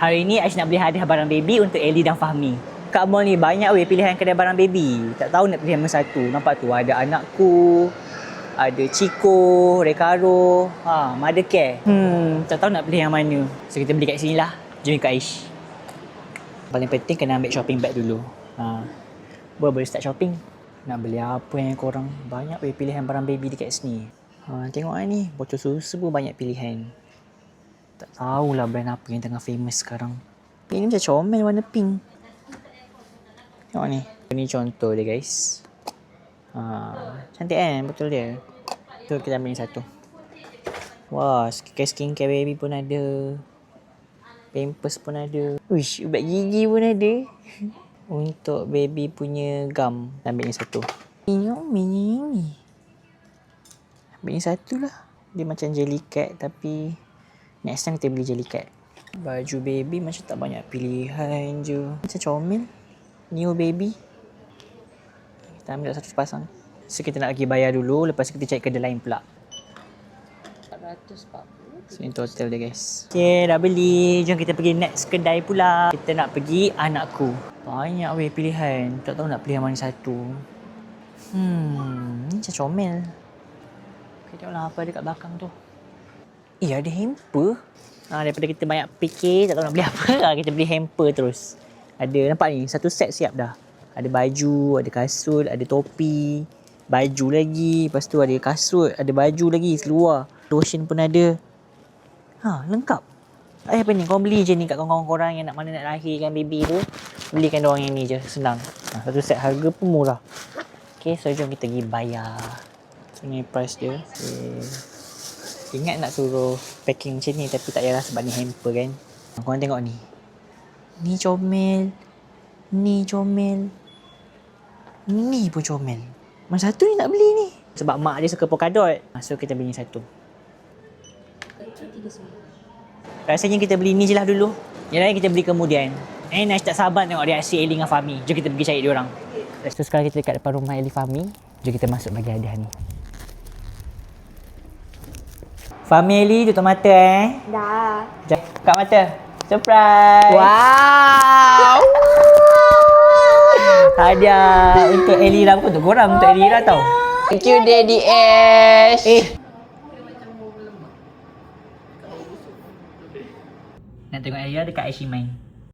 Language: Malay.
Hari ni Aish nak beli hadiah barang baby untuk Ellie dan Fahmi. Kat mall ni banyak weh pilihan kedai barang baby. Tak tahu nak pilih yang mana satu. Nampak tu ada Anakku, ada Chico, Recaro, Mothercare. Tak tahu nak pilih yang mana. So kita beli kat sini lah. Jom ikut Aish. Paling penting kena ambil shopping bag dulu. Boleh start shopping. Nak beli apa yang korang? Banyak weh pilihan barang baby dekat sini. Tengok ni, botol susu pun banyak pilihan. Tak tahulah brand apa yang tengah famous sekarang. Ini macam comel warna pink. Tengok ni. Ini contoh dia guys. Cantik kan botol dia. Tu kita ambil ni satu. Wah, skincare baby pun ada. Pampers pun ada. Uish, ubat gigi pun ada. Untuk baby punya gum. Ambil ni satu. Ini. Ambil ni satu lah. Dia macam jellycat tapi next time kita beli jellycat. Baju baby macam tak banyak pilihan je. Macam comel. New baby. Kita ambil satu pasang. So kita nak pergi bayar dulu. Lepas tu kita cari kedai lain pula. 440. So ini total dia guys. Okay, dah beli. Jom kita pergi next kedai pula. Kita nak pergi Anakku. Banyak weh pilihan. Tak tahu nak pilih yang mana satu. Ni macam comel. Okay, tengoklah apa ada kat belakang tu. Ada hamper. Daripada kita banyak fikir tak tahu nak beli apa, kita beli hamper terus. Ada, nampak ni, satu set siap dah. Ada baju, ada kasut, ada topi, baju lagi, lepas tu ada kasut, ada baju lagi, seluar. Lotion pun ada. Lengkap. Apa ni, korang beli je ni kat kawan-kawan korang yang nak lahirkan baby tu. Belikan diorang yang ni je, senang. Satu set harga pun murah. Okay, so jom kita pergi bayar. So ni price dia. Okay. Ingat nak suruh packing macam ni tapi tak payahlah sebab ni hamper kan. Korang tengok ni. Ni comel. Ni comel. Ni pun comel. Mana satu ni nak beli ni? Sebab mak dia suka polka dot. So kita beli ni satu. Rasanya kita beli ni je lah dulu. Yang lain kita beli kemudian. Aish tak sabar tengok reaksi Ellie dengan Fahmi. Jom kita pergi cari diorang. So sekarang kita dekat depan rumah Ellie Fahmi. Jom kita masuk bagi hadiah ni. Fahmi, Ellie, tutup mata Dah. Buka mata. Surprise. Wow. Hadiah untuk Ellie lah. Bukan untuk korang, untuk Ellie lah tau. Thank you Daddy Ash. Nak tengok Ellie dekat Aishi main.